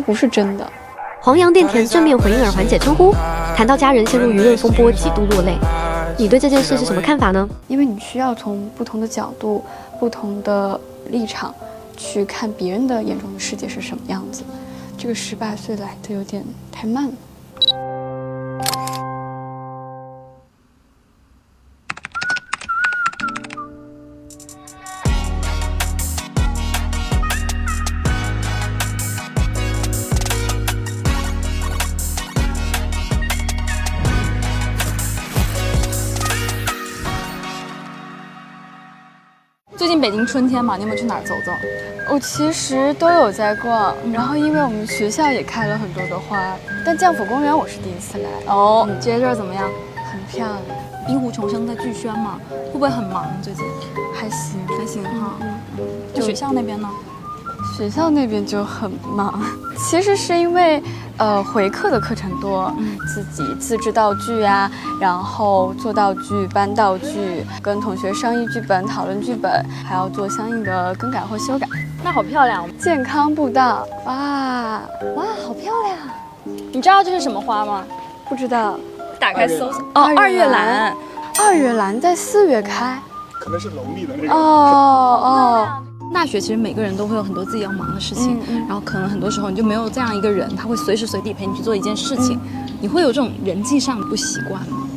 它不是真的。黄洋电田正面回应而缓解称呼，谈到家人陷入舆论风波，几度落泪。你对这件事是什么看法呢？因为你需要从不同的角度、不同的立场去看别人的眼中的世界是什么样子。这个18岁来的有点太慢了。最近北京春天嘛，你有没有去哪儿走走？我其实都有在逛，然后因为我们学校也开了很多的花，但将府公园我是第一次来。哦，你觉得这儿怎么样？很漂亮。冰湖重生在剧宣嘛，会不会很忙？最近还行，还行哈。就学校那边呢？学校那边就很忙，其实是因为回课的课程多，自己自制道具啊，然后做道具、搬道具，跟同学商议剧本、讨论剧本，还要做相应的更改或修改。那好漂亮，健康步道，哇，好漂亮！你知道这是什么花吗？不知道，打开搜索哦，二月兰。二月兰在4月开，可能是农历的那个。哦。大学其实每个人都会有很多自己要忙的事情，然后可能很多时候你就没有这样一个人，他会随时随地陪你去做一件事情，你会有这种人际上的不习惯吗？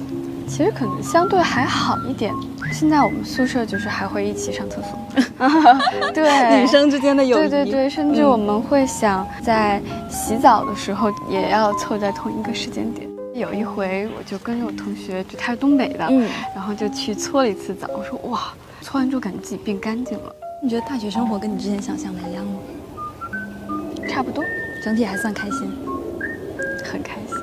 其实可能相对还好一点。现在我们宿舍就是还会一起上厕所，对，女生之间的友谊，对，甚至我们会想在洗澡的时候也要凑在同一个时间点。有一回我就跟着我同学，就他是东北的，然后就去搓了一次澡，我说哇，搓完之后感觉自己变干净了。你觉得大学生活跟你之前想象的一样吗？差不多，整体还算开心，很开心。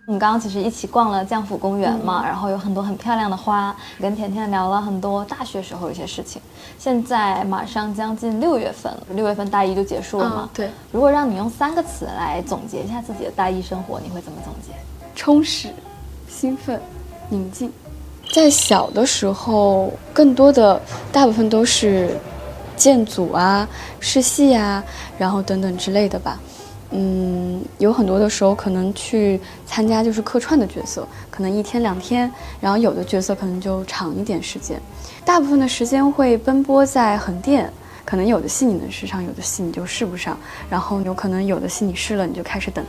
我们刚刚其实一起逛了将府公园嘛，然后有很多很漂亮的花，跟甜甜聊了很多大学时候一些事情。现在马上将近6月份了，6月份大一就结束了嘛。对。如果让你用3个词来总结一下自己的大一生活，你会怎么总结？充实、兴奋、宁静。在小的时候，更多的大部分都是建组啊、试戏啊，然后等等之类的吧。有很多的时候可能去参加就是客串的角色，可能1天2天，然后有的角色可能就长一点时间。大部分的时间会奔波在横店，可能有的戏你能试上，有的戏你就试不上，然后有可能有的戏你试了，你就开始等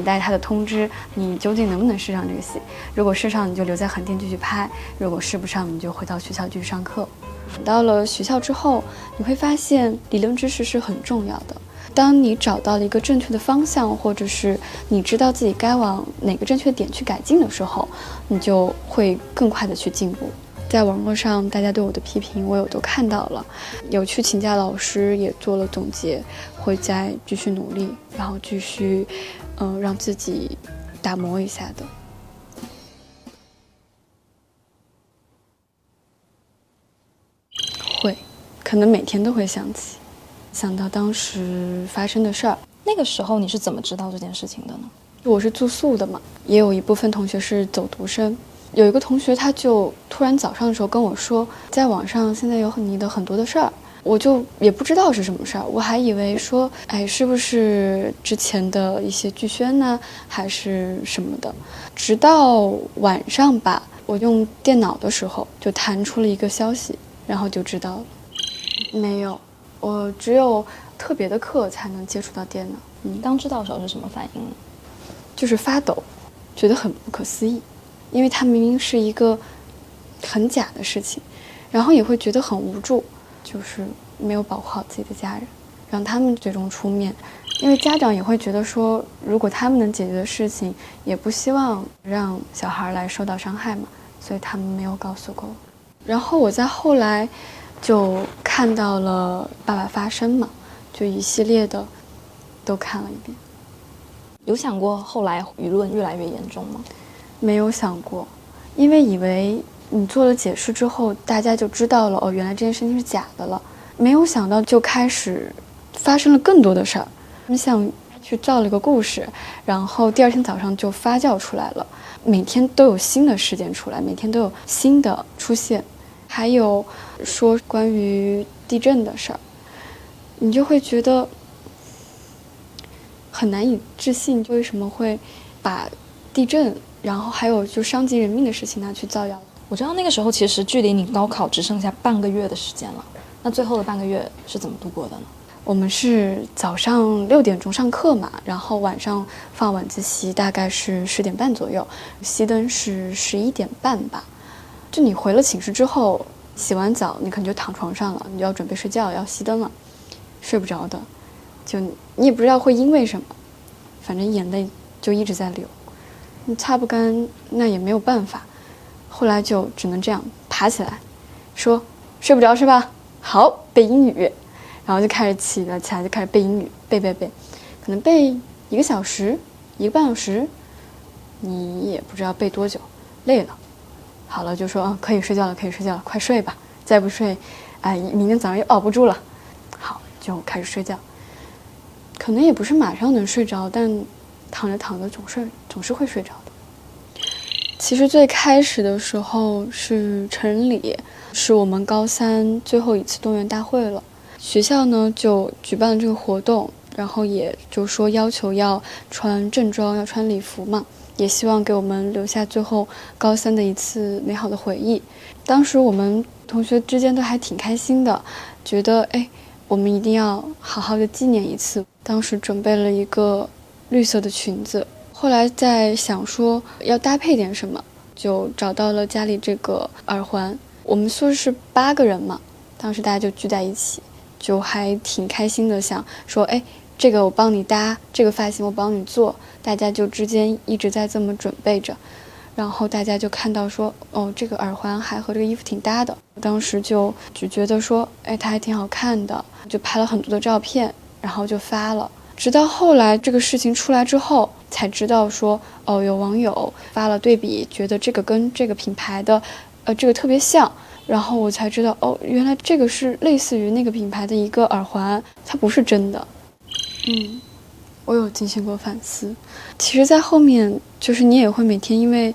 待他的通知，你究竟能不能试上这个戏。如果试上，你就留在横店继续拍；如果试不上，你就回到学校继续上课。到了学校之后，你会发现理论知识是很重要的。当你找到了一个正确的方向，或者是你知道自己该往哪个正确点去改进的时候，你就会更快的去进步。在网络上大家对我的批评我有都看到了，有去请教老师，也做了总结，会再继续努力，然后继续让自己打磨一下的。会，可能每天都会想到当时发生的事儿。那个时候你是怎么知道这件事情的呢？我是住宿的嘛，也有一部分同学是走读生。有一个同学他就突然早上的时候跟我说，在网上现在有你的很多的事儿，我就也不知道是什么事儿，我还以为说，是不是之前的一些剧宣呢，还是什么的。直到晚上吧，我用电脑的时候就弹出了一个消息，然后就知道了。没有，我只有特别的课才能接触到电脑。当知道的时候是什么反应呢？就是发抖，觉得很不可思议，因为它明明是一个很假的事情，然后也会觉得很无助，就是没有保护好自己的家人，让他们最终出面。因为家长也会觉得说，如果他们能解决的事情，也不希望让小孩来受到伤害嘛，所以他们没有告诉过我。然后我在后来就看到了《爸爸发声》嘛，就一系列的都看了一遍。有想过后来舆论越来越严重吗？没有想过，因为以为你做了解释之后，大家就知道了，原来这件事情是假的了。没有想到就开始发生了更多的事儿，像去造了一个故事，然后第2天早上就发酵出来了，每天都有新的事件出来，每天都有新的出现，还有说关于地震的事儿。你就会觉得很难以置信，为什么会把地震，然后还有就伤及人命的事情拿去造谣。我知道那个时候其实距离你高考只剩下半个月的时间了，那最后的半个月是怎么度过的呢？我们是早上6点钟上课嘛，然后晚上放晚自习，大概是10点半左右，熄灯是11点半吧。就你回了寝室之后，洗完澡，你可能就躺床上了，你就要准备睡觉，要熄灯了，睡不着的，就你也不知道会因为什么，反正眼泪就一直在流，你擦不干，那也没有办法。后来就只能这样爬起来，说睡不着是吧？好，背英语。然后就开始起来就开始背英语，背，可能背1个小时，1个半小时，你也不知道背多久，累了，好了就说可以睡觉了，快睡吧，再不睡，明天早上又熬不住了，好就开始睡觉。可能也不是马上能睡着，但躺着总是会睡着的。其实最开始的时候是成人礼，是我们高3最后一次动员大会了。学校呢就举办了这个活动，然后也就说要求要穿正装，要穿礼服嘛，也希望给我们留下最后高3的一次美好的回忆。当时我们同学之间都还挺开心的，觉得我们一定要好好的纪念一次。当时准备了一个绿色的裙子，后来在想说要搭配点什么，就找到了家里这个耳环。我们宿舍是8个人嘛，当时大家就聚在一起，就还挺开心的，想说这个我帮你搭，这个发型我帮你做，大家就之间一直在这么准备着。然后大家就看到说这个耳环还和这个衣服挺搭的，当时就觉得说它还挺好看的，就拍了很多的照片，然后就发了。直到后来这个事情出来之后才知道说有网友发了对比，觉得这个跟这个品牌的这个特别像，然后我才知道原来这个是类似于那个品牌的一个耳环，它不是真的。我有进行过反思。其实在后面就是你也会每天因为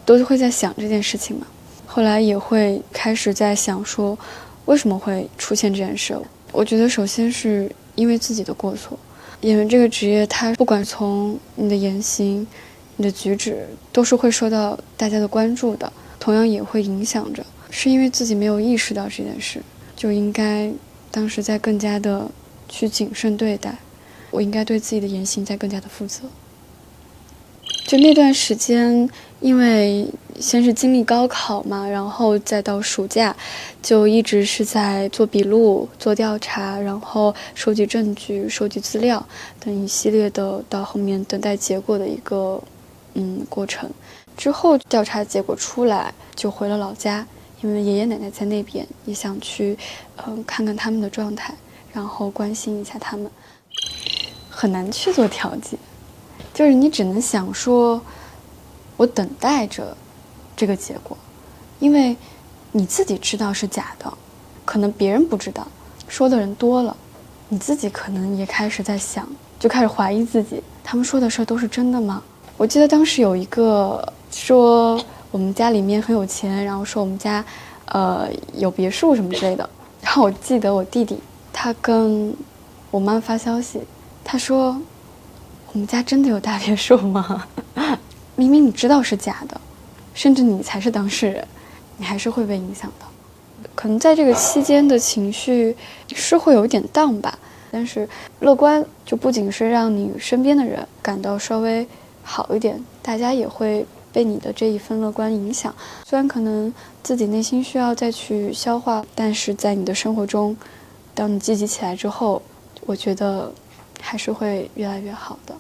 都会在想这件事情嘛，后来也会开始在想说为什么会出现这件事。我觉得首先是因为自己的过错，演员这个职业它不管从你的言行你的举止都是会受到大家的关注的，同样也会影响着，是因为自己没有意识到这件事，就应该当时再更加的去谨慎对待，我应该对自己的言行再更加的负责。就那段时间，因为先是经历高考嘛，然后再到暑假，就一直是在做笔录、做调查，然后收集证据、收集资料等一系列的，到后面等待结果的一个过程。之后调查结果出来，就回了老家，因为爷爷奶奶在那边，也想去看看他们的状态，然后关心一下他们。很难去做调节，就是你只能想说我等待着这个结果，因为你自己知道是假的，可能别人不知道，说的人多了，你自己可能也开始在想，就开始怀疑自己，他们说的事都是真的吗？我记得当时有一个说我们家里面很有钱，然后说我们家有别墅什么之类的，然后我记得我弟弟他跟我妈发消息，他说我们家真的有大别墅吗？明明你知道是假的，甚至你才是当事人，你还是会被影响的。可能在这个期间的情绪是会有一点down吧，但是乐观就不仅是让你身边的人感到稍微好一点，大家也会被你的这一份乐观影响。虽然可能自己内心需要再去消化，但是在你的生活中，当你积极起来之后，我觉得还是会越来越好的。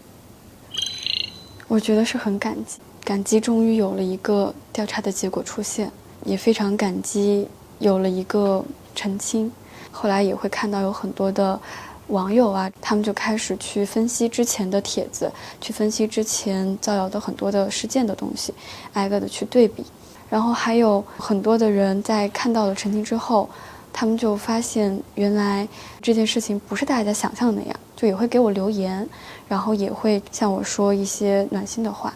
我觉得是很感激终于有了一个调查的结果出现，也非常感激有了一个澄清。后来也会看到有很多的网友啊，他们就开始去分析之前的帖子，去分析之前造谣的很多的事件的东西，挨个的去对比。然后还有很多的人在看到了澄清之后，他们就发现原来这件事情不是大家想象的那样，就也会给我留言，然后也会向我说一些暖心的话。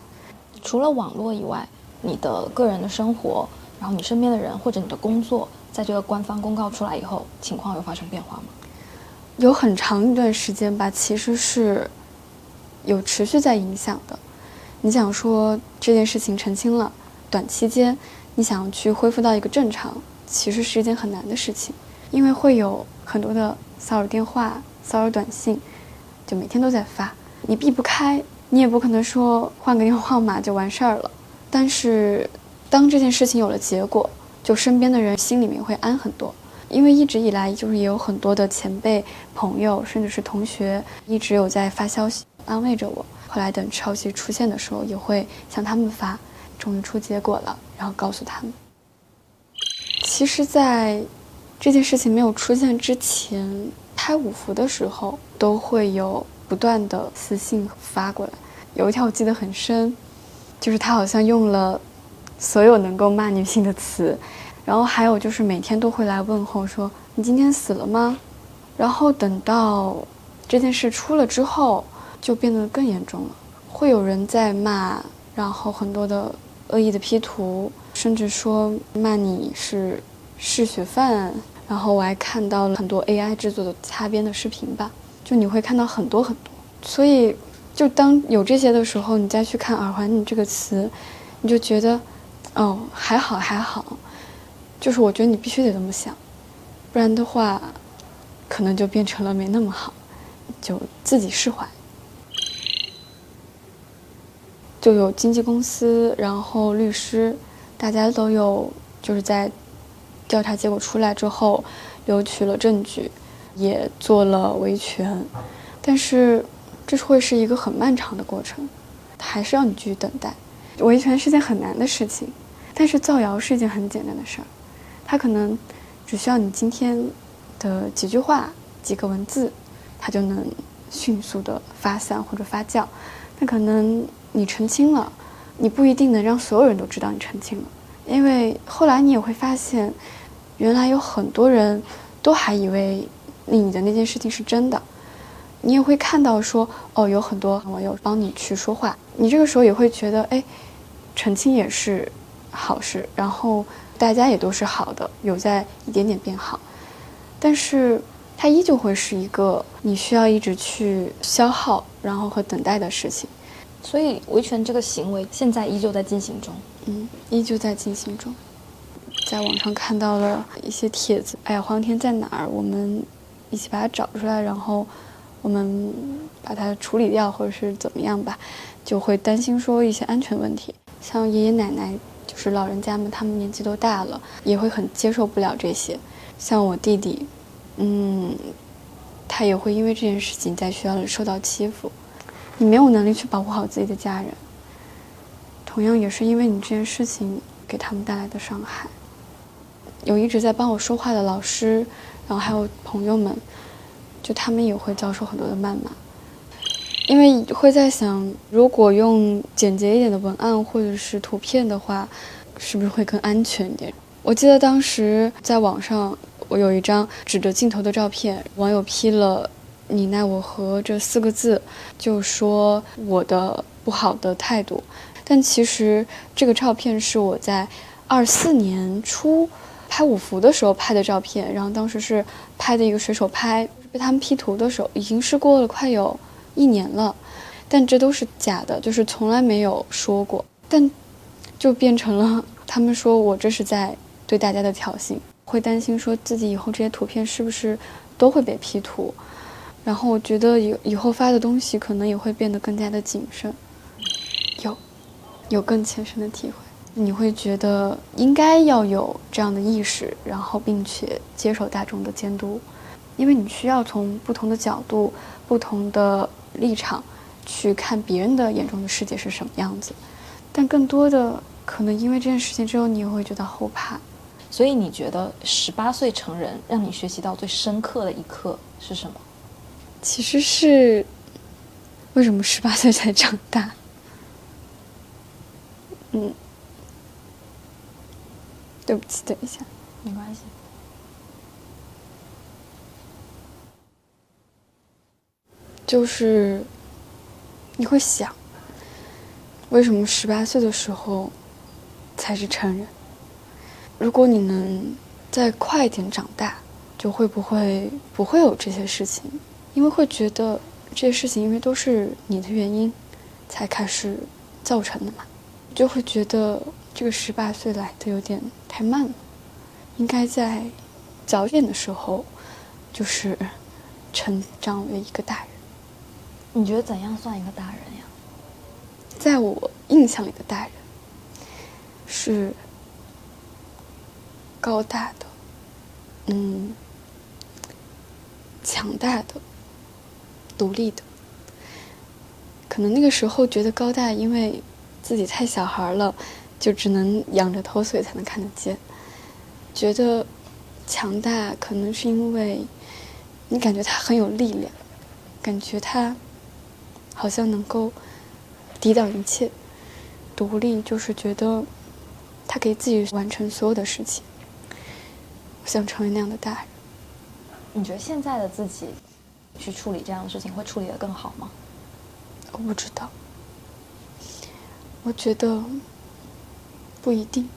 除了网络以外，你的个人的生活，然后你身边的人或者你的工作，在这个官方公告出来以后，情况有发生变化吗？有很长一段时间吧，其实是有持续在影响的。你想说这件事情澄清了，短期间你想去恢复到一个正常，其实是一件很难的事情，因为会有很多的骚扰电话、骚扰短信，就每天都在发，你避不开，你也不可能说换个电话号码就完事儿了。但是当这件事情有了结果，就身边的人心里面会安很多，因为一直以来就是也有很多的前辈、朋友，甚至是同学，一直有在发消息安慰着我。后来等消息出现的时候，也会向他们发，终于出结果了，然后告诉他们。其实在这件事情没有出现之前，拍五福的时候都会有不断的私信发过来。有一条我记得很深，就是他好像用了所有能够骂女性的词，然后还有就是每天都会来问候说你今天死了吗？然后等到这件事出了之后就变得更严重了，会有人在骂，然后很多的恶意的 P 图，甚至说骂你是嗜血犯。然后我还看到了很多 AI 制作的擦边的视频吧，就你会看到很多很多。所以就当有这些的时候，你再去看耳环女这个词，你就觉得哦还好还好，就是我觉得你必须得这么想，不然的话可能就变成了没那么好，就自己释怀。就有经纪公司，然后律师，大家都有就是在调查结果出来之后留取了证据，也做了维权，但是这会是一个很漫长的过程，还是要你继续等待。维权是件很难的事情，但是造谣是一件很简单的事儿，它可能只需要你今天的几句话、几个文字，它就能迅速的发散或者发酵。那可能你澄清了，你不一定能让所有人都知道你澄清了，因为后来你也会发现，原来有很多人都还以为你的那件事情是真的。你也会看到说，哦，有很多网友帮你去说话，你这个时候也会觉得，哎，澄清也是好事，然后大家也都是好的，有在一点点变好，但是它依旧会是一个你需要一直去消耗，然后和等待的事情。所以维权这个行为现在依旧在进行中。依旧在进行中。在网上看到了一些帖子，哎呀，黄天在哪儿？我们一起把它找出来，然后我们把它处理掉，或者是怎么样吧，就会担心说一些安全问题。像爷爷奶奶，就是老人家们，他们年纪都大了，也会很接受不了这些。像我弟弟，他也会因为这件事情在学校里受到欺负。你没有能力去保护好自己的家人，同样也是因为你这件事情给他们带来的伤害。有一直在帮我说话的老师，然后还有朋友们，就他们也会遭受很多的谩骂，因为会在想，如果用简洁一点的文案或者是图片的话，是不是会更安全一点？我记得当时在网上，我有一张指着镜头的照片，网友批了你奈我何这4个字，就说我的不好的态度。但其实这个照片是我在24年初拍五福的时候拍的照片，然后当时是拍的一个随手拍，被他们 P 图的时候已经是过了快有1年了，但这都是假的，就是从来没有说过，但就变成了他们说我这是在对大家的挑衅，会担心说自己以后这些图片是不是都会被 P 图。然后我觉得以后发的东西可能也会变得更加的谨慎，有更切身的体会。你会觉得应该要有这样的意识，然后并且接受大众的监督，因为你需要从不同的角度、不同的立场去看别人的眼中的世界是什么样子。但更多的可能因为这件事情之后，你也会觉得后怕。所以你觉得18岁成人让你学习到最深刻的一课是什么？其实是为什么18岁才长大。对不起，等一下。没关系。就是你会想，为什么18岁的时候才是成人？如果你能再快一点长大，就会不会有这些事情，因为会觉得这些事情因为都是你的原因才开始造成的嘛，就会觉得这个18岁来的有点太慢了，应该在早点的时候就是成长为一个大人。你觉得怎样算一个大人呀？在我印象里的大人是高大的，强大的，独立的。可能那个时候觉得高大，因为自己太小孩了，就只能仰着头，所以才能看得见。觉得强大，可能是因为你感觉他很有力量，感觉他好像能够抵挡一切。独立就是觉得他可以自己完成所有的事情。我想成为那样的大人。你觉得现在的自己去处理这样的事情会处理得更好吗？我不知道，我觉得不一定，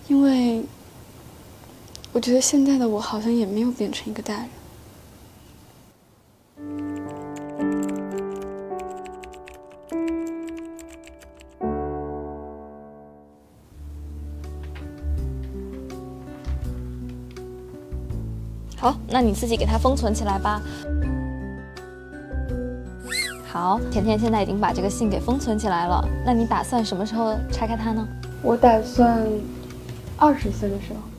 因为我觉得现在的我好像也没有变成一个大人。好，那你自己给它封存起来吧。好，甜甜现在已经把这个信给封存起来了，那你打算什么时候拆开它呢？我打算20岁的时候。